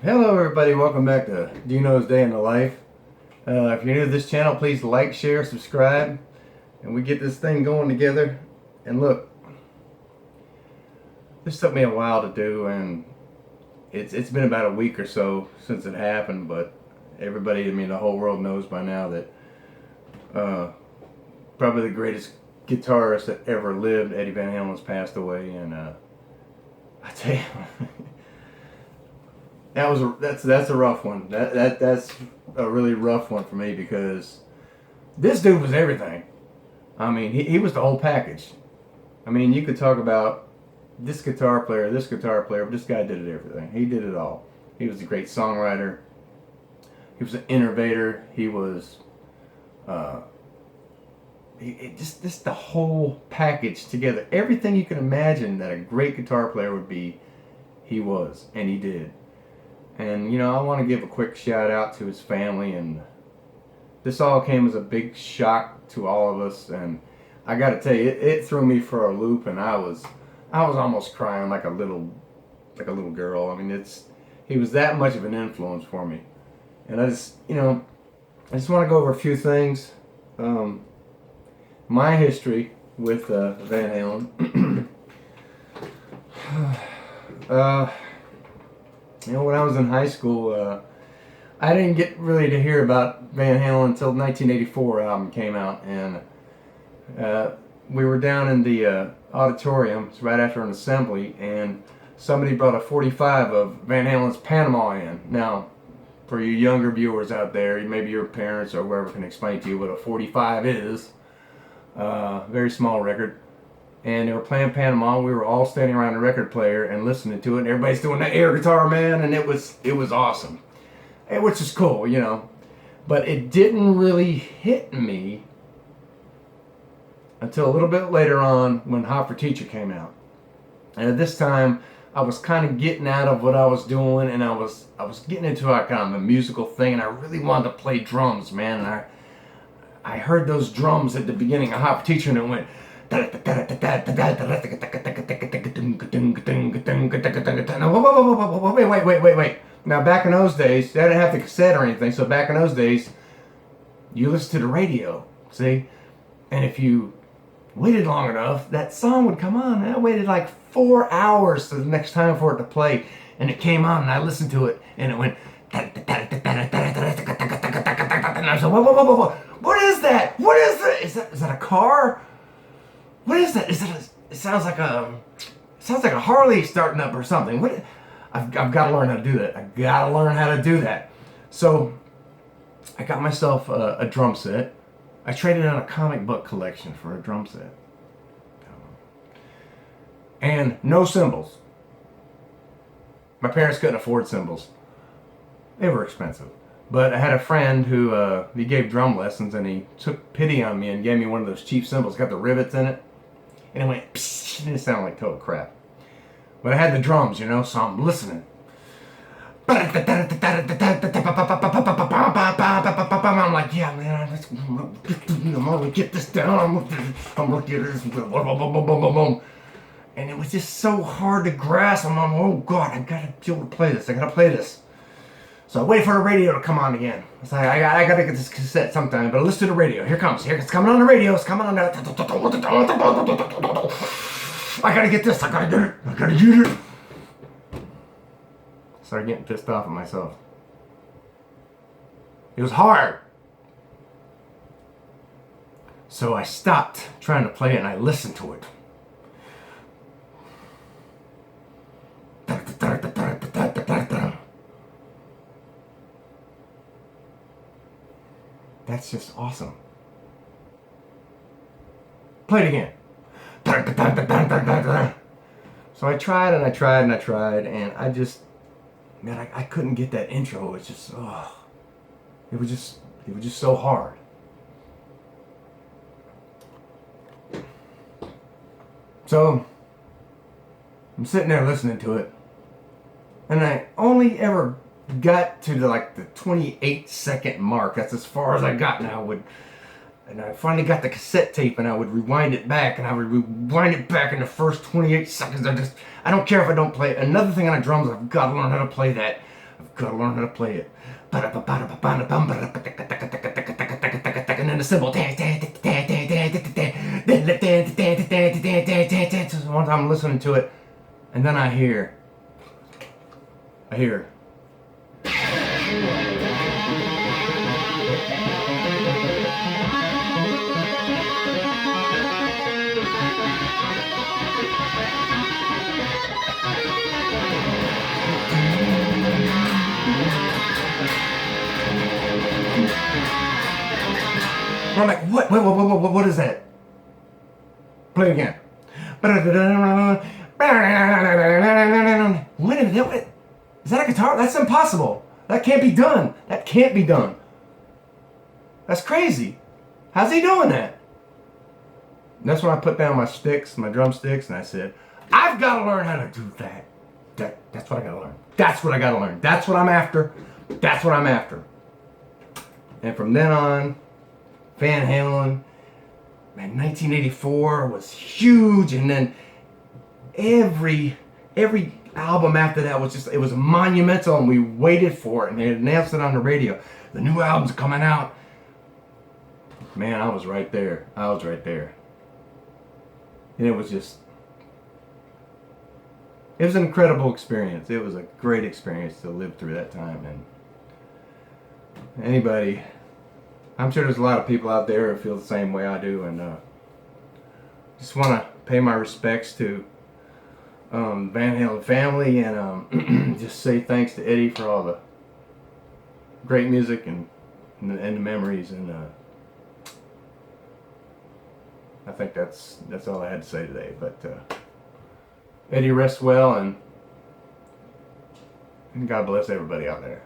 Hello everybody, welcome back to Dino's Day in the Life. If you're new to this channel, please like, share, subscribe, and we get this thing going together. And look, this took me a while to do, and it's been about a week or so since it happened, but everybody, the whole world knows by now that probably the greatest guitarist that ever lived, Eddie Van Halen, has passed away, and I tell you, that's a rough one. That's a really rough one for me because this dude was everything. He was the whole package. You could talk about this guitar player, but this guy did everything. He did it all. He was a great songwriter. He was an innovator. He was just the whole package together. Everything you can imagine that a great guitar player would be, he was, and he did. And I want to give a quick shout out to his family, and this all came as a big shock to all of us, and I got to tell you, it threw me for a loop, and I was almost crying like a little girl. He was that much of an influence for me, and I just want to go over a few things. My history with Van Halen. When I was in high school, I didn't get really to hear about Van Halen until the 1984 album came out, and we were down in the auditorium. It's right after an assembly, and somebody brought a 45 of Van Halen's Panama in. Now, for you younger viewers out there, maybe your parents or whoever can explain to you what a 45 is. Very small record. And they were playing Panama. We were all standing around the record player and listening to it, and everybody's doing the air guitar, man, and it was awesome, which is cool, But it didn't really hit me until a little bit later on when Hot for Teacher came out. And at this time, I was kind of getting out of what I was doing, and I was getting into a kind of a musical thing, and I really wanted to play drums, man. And I heard those drums at the beginning of Hot for Teacher, and it went. Wait. Now, back in those days, they didn't have the cassette or anything, so back in those days, you listened to the radio, see? And if you waited long enough, that song would come on. And I waited like 4 hours to the next time for it to play, and it came on, and I listened to it, and it went. And I said, whoa. What is that? What is that? Is that a car? What is that? It sounds like a Harley starting up or something. I've got to learn how to do that. So I got myself a drum set. I traded in a comic book collection for a drum set. And no cymbals. My parents couldn't afford cymbals. They were expensive. But I had a friend who he gave drum lessons, and he took pity on me and gave me one of those cheap cymbals. Got the rivets in it. And it went, psh, and it sounded like total crap. But I had the drums, so I'm listening. I'm like, yeah, man, I'm gonna get this down. I'm gonna get this. And it was just so hard to grasp. I'm like, oh God, I gotta be able to play this. So I wait for the radio to come on again. I was like, I gotta get this cassette sometime, but listen to the radio. Here it's coming on the radio. It's coming on there. I gotta get this. I gotta get it. Started getting pissed off at myself. It was hard. So I stopped trying to play it and I listened to it. That's just awesome. Play it again. So I tried, and I just, man, I couldn't get that intro. It's just, it was just so hard. So I'm sitting there listening to it, and I only ever got to the 28-second mark. That's as far as I got now. And I finally got the cassette tape, and I would rewind it back, and I would rewind it back in the first 28 seconds. I don't care if I don't play it. Another thing on the drums, I've got to learn how to play that. I've got to learn how to play it. And then the cymbal. One time I'm listening to it, and then I hear. I'm like, what is that? Play it again. What is that a guitar? That's impossible. That can't be done. That can't be done. That's crazy. How's he doing that? And that's when I put down my sticks, my drumsticks, and I said, I've got to learn how to do that. That's what I got to learn. That's what I got to learn. That's what I'm after. That's what I'm after. And from then on, Van Halen, man, 1984 was huge, and then every album after that was it was monumental, and we waited for it, and they announced it on the radio. The new album's coming out. Man, I was right there. And it was an incredible experience. It was a great experience to live through that time. And anybody, I'm sure there's a lot of people out there who feel the same way I do, and just want to pay my respects to Van Halen family, and just say thanks to Eddie for all the great music and the memories, and I think that's all I had to say today. But Eddie, rest well, and God bless everybody out there.